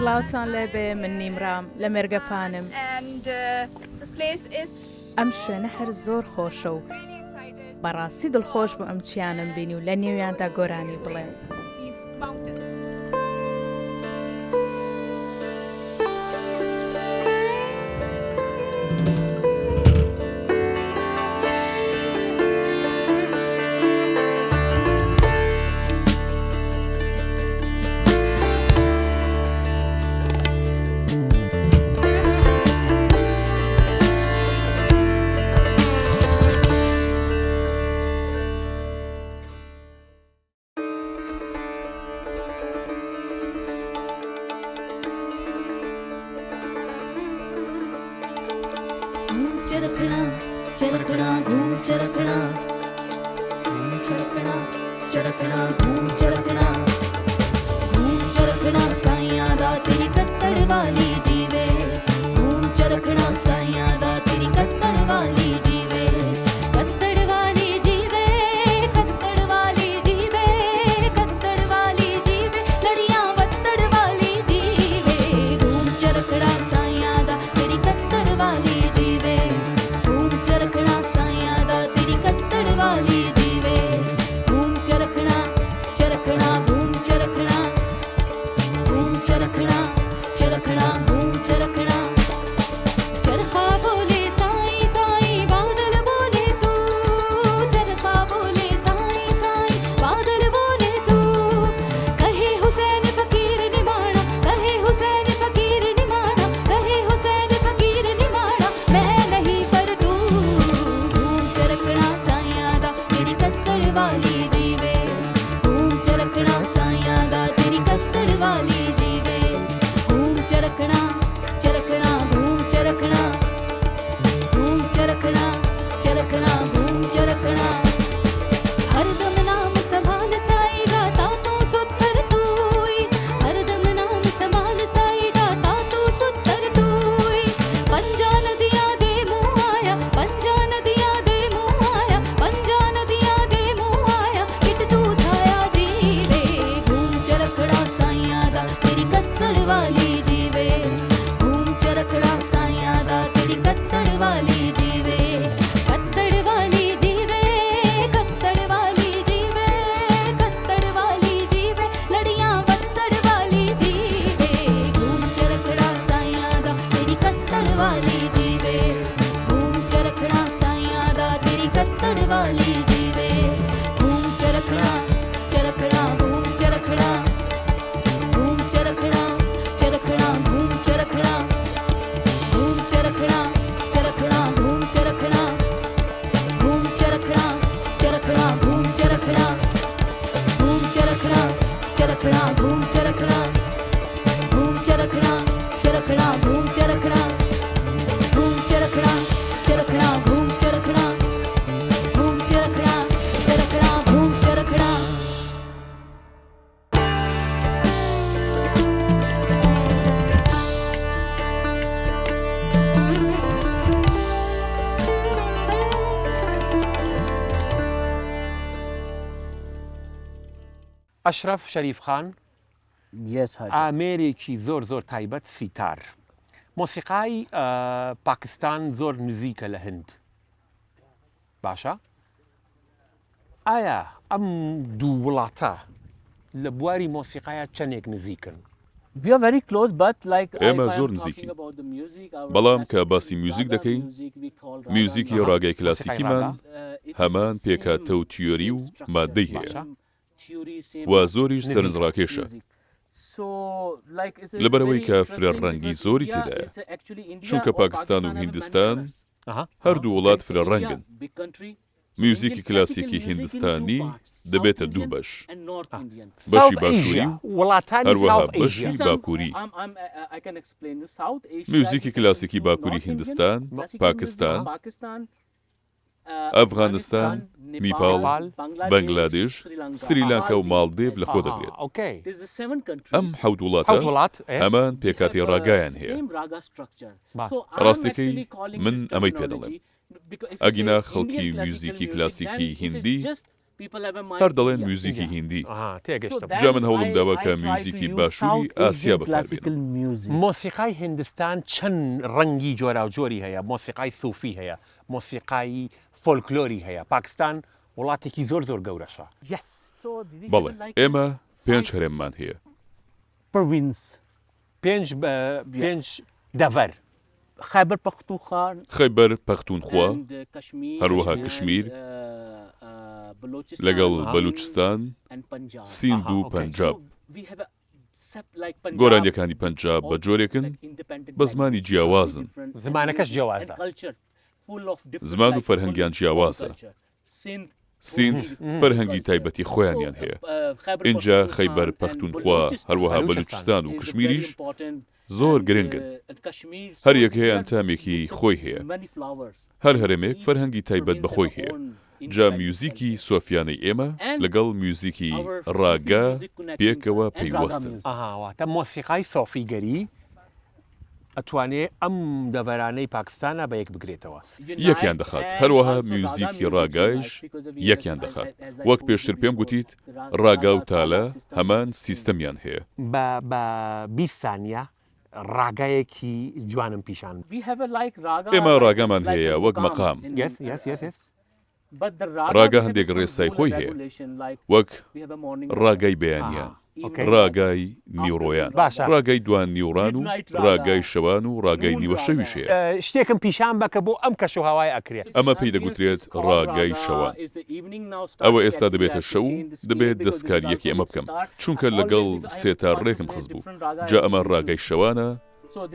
سلاوسان لبه من نيمرام لمرقى بانم. And this place is أمشي نحر زور خوشو. براسي دل خوش بو أمتيانم بيني ولنيو يانتا قراني بلين. these mountains. चरखना चरखना घूम चरखना घूम चरखना चरखना घूम चरखना घूम चरखना साइयां दा तेरी कत्तड़ वाली जीवे घूम चरखना साइयां दा तेरी कत्तड़ वाली जीवे कत्तड़ वाली जीवे कत्तड़ वाली जीवे कत्तड़ वाली जीवे लड़ियां वत्तड़ वाली जीवे घूम चरखना साइयां दा तेरी कत्तड़ वाली जीवे घूम चरखना साइयां दा तेरी कत्तड़ वाली जीवे घूम चरखना चरखना घूम चरखना घूम चरखना चरखना घूम चरखना चरखा बोले साईं साईं बादल बोले तू चरखा बोले साईं साईं बादल बोले तू कहे हुसैन फकीर निमाणा कहे हुसैन फकीर निमाणा कहे हुसैन फकीर निमाणा मैं नहीं पर तू घूम चरखना साइयां दा तेरी कत्तड़ वाली जीवे घूम चरखना साइयां दा तेरी कत्तड़ वाली जीवे घूम चरखना चरखना घूम चरखना घूम चरखना चरखना घूम चरखना हरदम नाम संभाल साई दाता तू सुत्तर तूई हरदम नाम संभाल साई दाता तू सुत्तर तूई पंजा नदियां दे मुंह आया पंजा नदियां दे मुंह आया पंजा नदियां दे मुंह आया किट तू छाया जीवे घूम चरखड़ा साइयां दा तेरी कत्तड़ वाली जीवे घूम चरखड़ा साइयां दा तेरी कत्तड़ वाली जीवे कत्तड़ वाली जीवे कत्तड़ वाली जीवे कत्तड़ वाली जीवे लड़ियां वत्तड़ वाली जीवे घूम चरखड़ा साइयां दा तेरी कत्तड़ वाली जीवे घूम चरखड़ा साइयां दा तेरी कत्तड़ वाली जीवे घूम चरखड़ा चरखड़ा घूम चरखड़ा घूम चरखड़ा चरखड़ा घूम चरखड़ा घूम चरखड़ा चरखड़ा घूम चरखड़ा घूम चरखड़ा चरखड़ा घूम चरखड़ा घूम चरखड़ा चरखड़ा घूम चरखड़ा घूम चरखड़ा चरखड़ा घूम चरखड़ा घूम चरखड़ा चरखड़ा घूम चरखड़ा घूम चरखड़ा चरखड़ा घूम चरखड़ा أشرف شريف خان Yes, Haji. أمريكي زور تايبت سيتار موسيقاي باكستان زور نزيكا لهند باشا آيا أم دولاتا لبواري موسيقايا چنێک نزیکن We are very close, but like ئێمە if I زۆر am نزیکین. talking about the music, our بەڵام classical کە باسی music, میوزیک raga دەکەین، music we call raga میوزیکی music. ڕاگای کلاسیکیمان It is هەمان the پێکهاتە و same- تیۆری و same structure, مادەی هەیە same theory, same و زۆریش نزیکە. سەرنجڕاکێشە music. So, like, it's لەبەرەوەی very کە interesting فرێڕەنگی because زۆری India تێدایە. is actually India چونکە or پاکستان و Pakistan have many هیندستان colors. أها هەردوو وڵات Like فرێڕەنگن. India, big country. So میوزیکی Indian کلاسیکی classical music in هیندستانی two parts, دەبێتە South دوو Indian بەش. and North Indian. بەشی South باشووری Asia وڵاتانی هەروەها South بەشی Asia باکووری. I can explain you. South Asia میوزیکی is کلاسیکی include باکووری North Indian, هیندستان، classical پاکستان، music, Pakistan, ئەفغانستان، نیپال، بەنگلادێش، سریلانکا و ماڵدیڤ لەخۆ دەگرێت. أوكي There's the seven countries. ئەم حەوت حوت وڵاتە وڵات هەمان پێکاتی ڕاگایان هەیە. Same raga structure. با. So I'm ڕاستەکەی actually calling من this ئەمەی پێ terminology دەڵێم. because if you ئەگینا say خەڵکی Indian classical میوزیکی music, کلاسیکی then this is هیندی just people have a mind. هەر دەڵێن Yeah. موزیکی هیندی. ئاها تێگەشتم So جا من then هەوڵم I داوە کە try to موزیکی use باشووری South ئاسیا Asian بەکاربێنم. classical music. مۆسیقای هندستان چەند ڕەنگی جۆرا و جۆری هەیە مۆسیقای سوفی هەیە مۆسیقای فۆلکلۆری هەیە پاکستان وڵاتێکی زۆر گەورەشە Yes. So we بەڵێ have like ئێمە پێنج 5 هەرێممان هەیە. province. پێنج دەڤەر Khyber Pakhtunkhwa خەیبەر پەختونخوا and Kashmir. هەروەها and, کشمیر Balochistan لەگەڵ بەلوچستان and Punjab. سیند و okay. پەنجاب. So we have a like Punjab. گۆرانیەکانی پەنجاب بە جۆرێکن like independent بە زمانی language, جیاوازن. different زمانەکەش and جیاوازە. culture full of different زمان و like فەرهەنگیان own جیاوازە. culture. Sindh سیند فەرهەنگی تایبەتی خۆیانیان هەیە. اینجا خەیبەر پەختونخوا هەروەها بەلوچستان و کشمیریش زۆر گرنگن. هەر یەک هەیە ئەنتامێکی خۆی هەیە. هەر هەرێمێک فەرهەنگی تایبەت بەخۆی هەیە. جا میوزیکی سۆفیانەی ئێمە لەگەڵ میوزیکی ڕاگا پێکەوە پەیوەستن. ئاهاواتە مۆسیقای سۆفیگەری ئەتوانێت ئەم دەڤەرانەی پاکستانە بە یەک بگرێتەوە یەکیان دەخات هەروەها میوزیکی ڕاگایش یەکیان دەخات. وەک پێشتر پێم گوتیت ڕاگا و تالە هەمان سیستەمیان هەیە. بە 20 سانیە ڕاگایەکی جوانم پیشان ئێمە ڕاگامان هەیە وەک مەقام. ڕاگا هەندێک ڕێسای خۆی هەیە وەک ڕاگای بەیانیان ڕاگای نیوڕۆیان باشە. ڕاگای دوان نیوڕان و ڕاگای شەوان و ڕاگای نیوە شەویش هەیە. شتێکم پیشان بکە بۆ ئەم کەش و هاوای ئەکرێت ئەمە پێی دەگوترێت ڕاگای شەوان. ئەوە ئێستا دەبێتە شەو و دەبێت دەستکاریەکی ئەمە بکەم چونکە لەگەڵ سێتار ڕێکم خست بوو. جا ئەمە ڕاگای شەوانە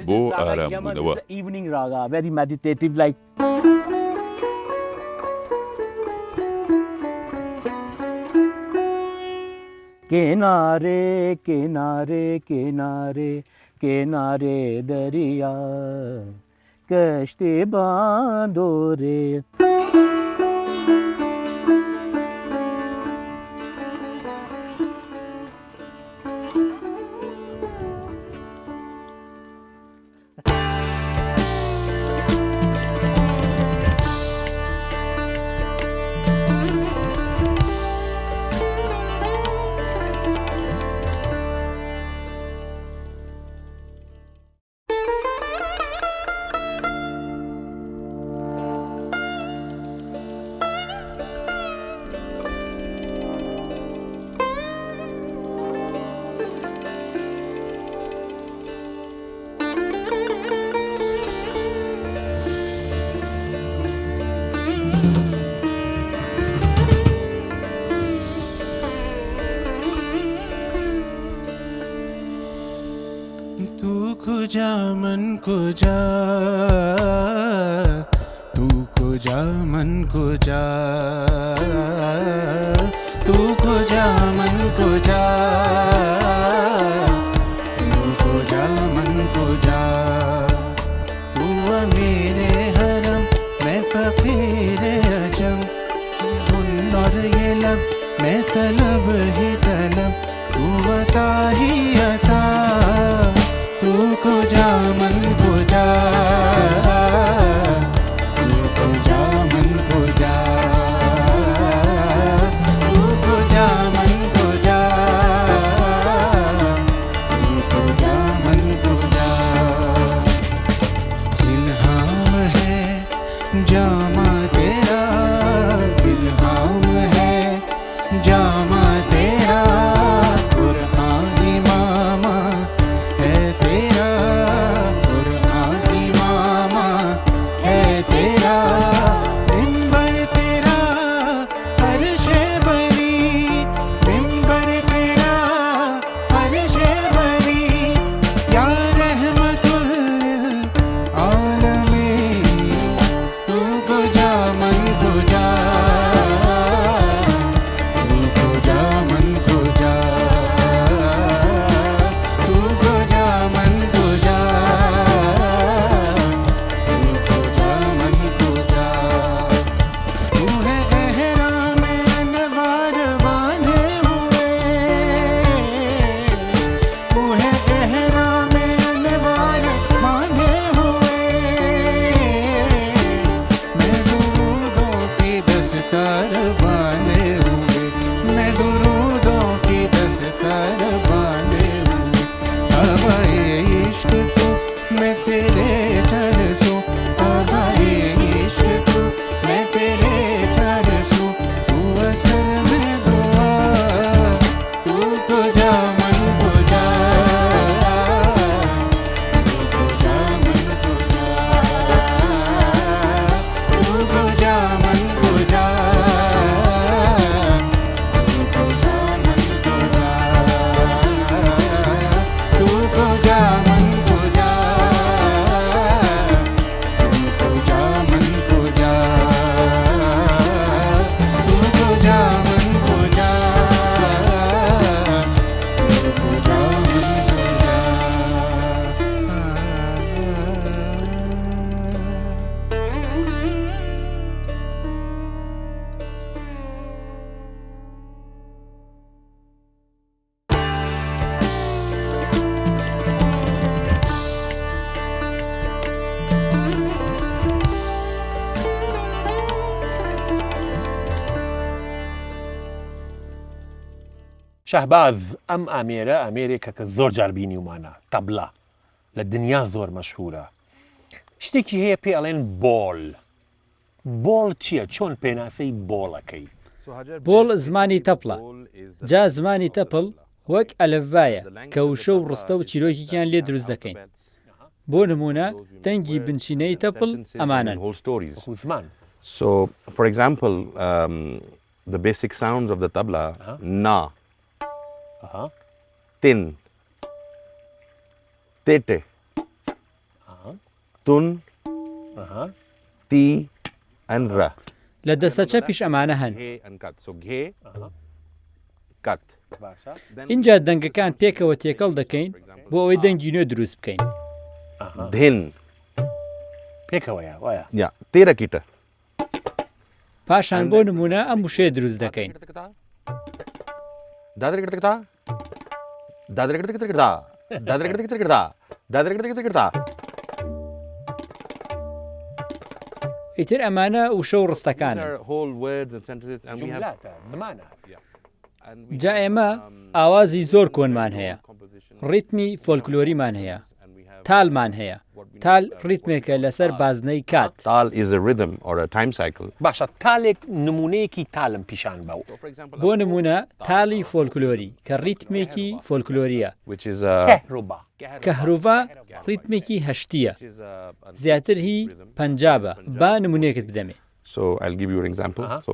بۆ ئارامبوونەوە. किनारे किनारे किनारे किनारे दरिया कश्ती बांधो रे तू कुजा मन कुजा तू कुजा मन कुजा तू कुजा मन कुजा तू कुजा मन कुजा तू मेरे हरम मैं फकीर अजम धुन और ये लब मैं तलब ही तलब तू बता ही अता तू कुजा मन कुजा तू कुजा मन कुजा तू कुजा मन कुजा तू कुजा मन कुजा इल्हाम है जामा तेरा इल्हाम है जामा तेरा कुरान इमामा है तेरा कुरान इमामा شەهباز ئەم ئامێرێکە کە زۆر جار بینیومانە تەبلە لە دنیا زۆر مەشهورە شتێکی هەیە پێ ئەڵێن بۆڵ چییە چۆن پێناسەی بۆڵەکەی بۆڵ زمانی تەپڵە جا زمانی تەپڵ وەک ئەلەڤایە کە وشە و ڕستە و چیرۆکیان لێ دروست دەکەین بۆ نمونە دەنگی بنچینەی تەپڵ ئەمانن زمان So, for example, the basic sounds of the tabla, na, tin, tete, tun, ti, and ra. لە دەستە پیش ئەمانە هەن Ghe and kat. So, ghe, kat. اینجا دەنگەکان پێکەوە تێکەڵ دەکەین بۆ ئەوەی دەنگی نوێ دروست بکەین Dhin, پێکەوەیە وایە yeah, tera kita. پاشان بۆ نمونە ئەم وشەیە دروست دەکەین Dadri kita kita. Dadri kita kita. Dadri kita kita. Dadri kita kita. ئیتر ئەمانە وشە و ڕستەکانن These are whole words and sentences, and we have. جملاتە زمانە And we جا have, ئێمە ئاوازی زۆر کۆنمان هەیە ڕیتمی فۆلکلۆریمان هەیە تالمان هەیە تال ڕیتمێکە لەسەر بازنەی کات Tal is a rhythm or a time cycle. باشە تالێک نمونەیەکی تالم پیشان بەو For example, بۆ نمونە تاڵی فۆلکلۆری کە ڕیتمێکی فۆلکلۆریە which is کەهروبا کەهروڤا ڕیتمێکی هەشتیە which is a زیاتر هی پەنجابە با نمونەیەکت بدەمێ So I'll give you an example. So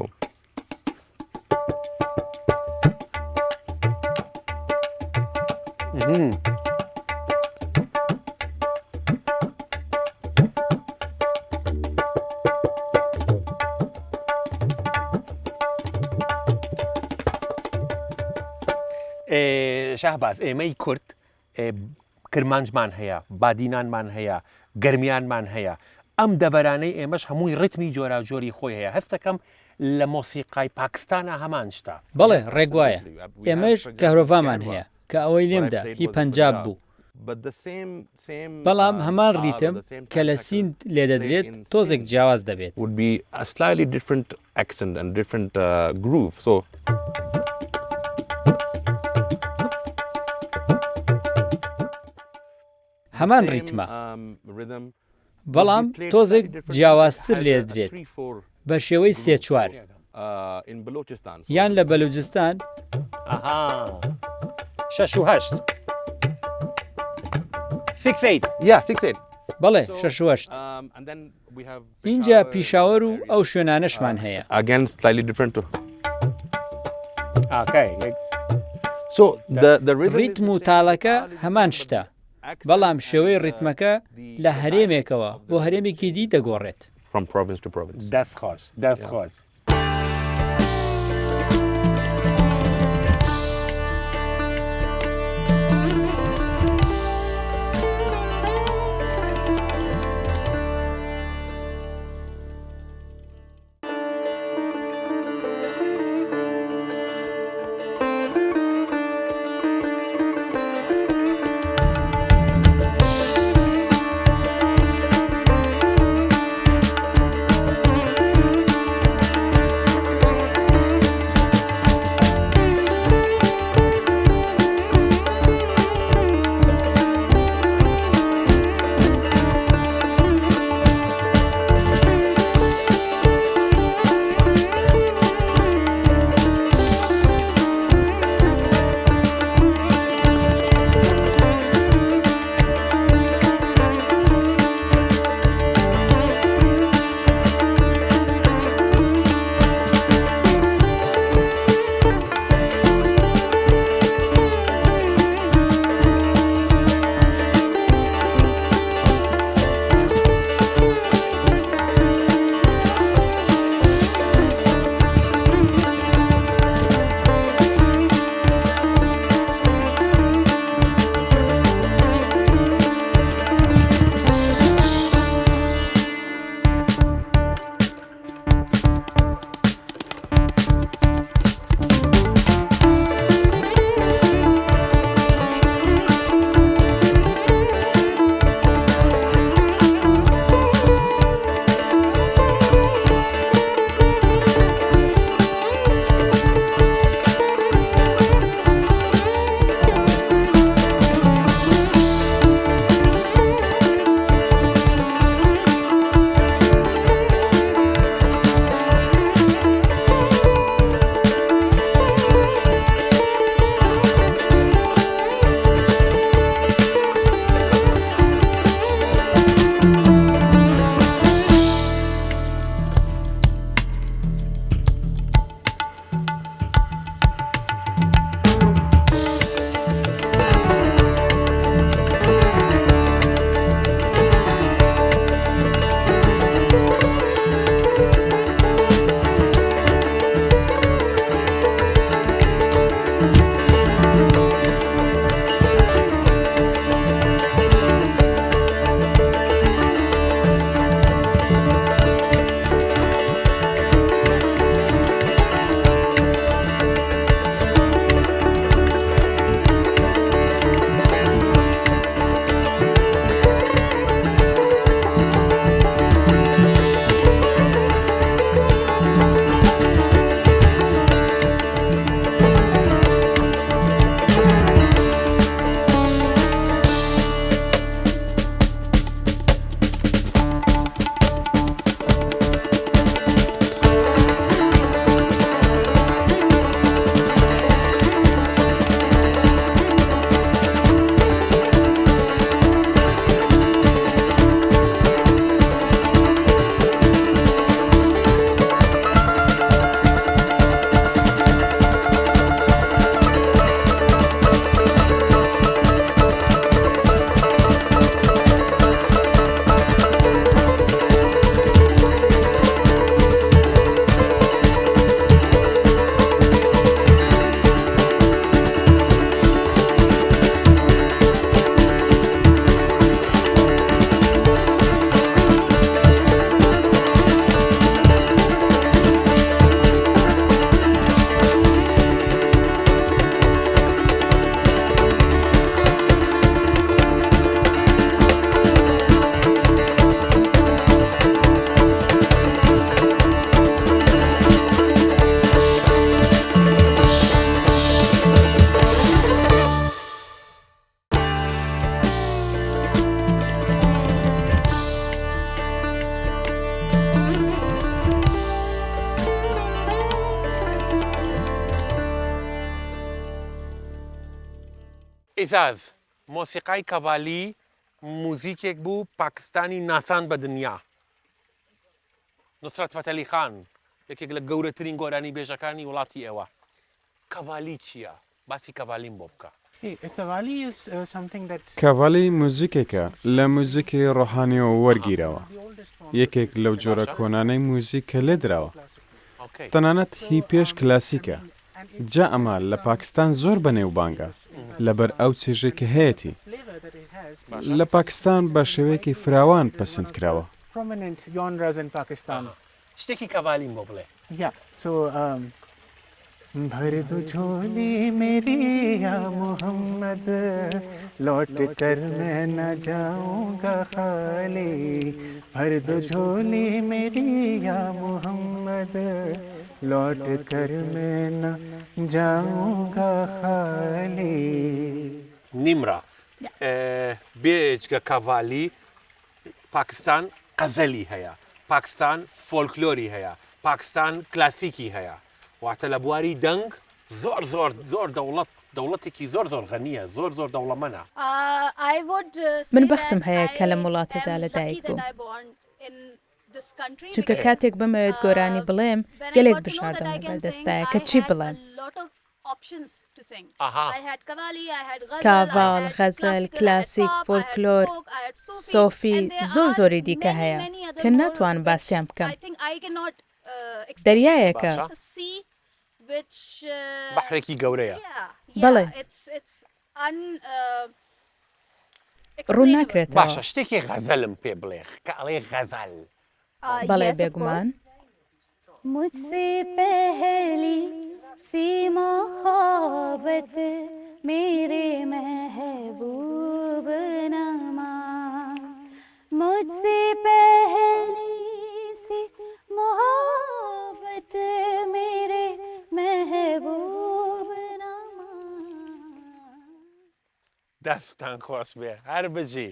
شەهباز ئێمەی کورد کرمانجمان هەیە بادینانمان هەیە گەرمیانمان هەیە ئەم دەبەرانەی ئێمەش هەمووی ڕتمی جۆراوجۆری خۆی هەیە هەستەکەم لە مۆسیقای پاکستانە هەمان شتە بەڵێ ڕێگوایە ئێمەش کەهرۆڤامان هەیە کە ئەوەی لێمدا هی پەنجاب بوو but the same بەڵام هەمان taal or ریتم the same کە لە time cycle سیند لێ دەدرێت played in تۆزێک Sindh جیاواز دەبێت would be a slightly different accent and different groove. So هەمان same, ریتمە rhythm بەڵام تۆزێک جیاوازتر لێ دەدرێت بە شێوەی سێ چوار in Balochistan. So یان لە بەلوجستان ئەها 6 و 8 6 yeah, 6/8. بەڵێ شەشوەشت And then we have اینجا Peshawar پیشاوەر و area. ئەو شوێنانەشمان هەیە Again, slightly different too. ئاکەی So the rhythm ریتم و تاڵەکە هەمان شتە بەڵام شێوەی ریتمەکە لە هەرێمێکەوە بۆ هەرێمێکی دی دەگۆڕێت from province to province. دەستخۆش ئێزاز مۆسیقای کەڤالی موزیکێک بوو پاکستانی ناسان بە دنیا نوسرەت فەتەلی خان یەکێک لە گەورەترین گۆرانی بێژەکانی وڵاتی ئێوە کەڤالی چییە؟ باسی کەڤالیم بۆ بکە. کەڤالی موزیکێکە لە موزیکی ڕۆحانیەوە وەرگیرەوە یەکێک لەو جۆرە کۆنانەی موزیک کە لێ درراوە تەنانەت هی پێش کلاسیکە جا ئەمە لە پاکستان زۆر بەنێوبانگە لەبەر ئەو چێژێک کە هەیەی لە پاکستان بە شێوەیەکی فراوان پەسەند کراوە شتێکی کەڤالیم بۆ بڵێ. भर दो झोली मेरी या मोहम्मद लौट कर मैं न जाऊंगा खाली भर दो झोली मेरी या मोहम्मद लौट कर मैं न जाऊंगा खाली. نیمرە بێجگە کەڤالی پاکستان قەزەلی هەیە پاکستان فۆلکلۆری هەیە پاکستان کلاسیکی هەیە واتە لە بواری دەنگ زۆر دەوڵەتێکی زۆر غەنیە زۆر دەوڵەمەنە. من بەختم هەیە کە لە وڵاتەدا لەدایک بووم چونکە کاتێک بمەوێت گۆرانی بڵێم گەلێک بژاردەم لە بەردەستایە کە چی بڵێن. کاڤال، غەزەل، کلاسیک، فۆلکلۆر، سۆفی زۆری دیکە هەیە کە ناتوانم باسییان بکەم. دەریایەکە بەحرێکی گەورەیە بەڵێ ڕوو ناکرێتەوە. باشە شتێکی غەزەلم پێ بڵێ کە ئەڵێ غەزەل. بەڵێ بێگومان मुझसे पहली सी मोहब्बत मेरे महबूब नमा मुझसे पहली सी मोहब्बत मेरे महबूब नमा. دەستان خۆش بێ هەر بژی.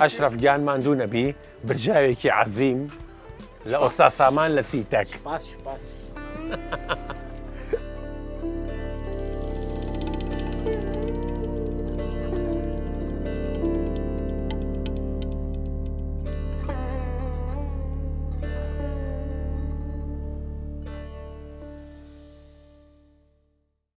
ئەشرەف گیان ماندوو نەبی برژاوێکی عەزیم لە ئۆستا سامان لە سیتەک.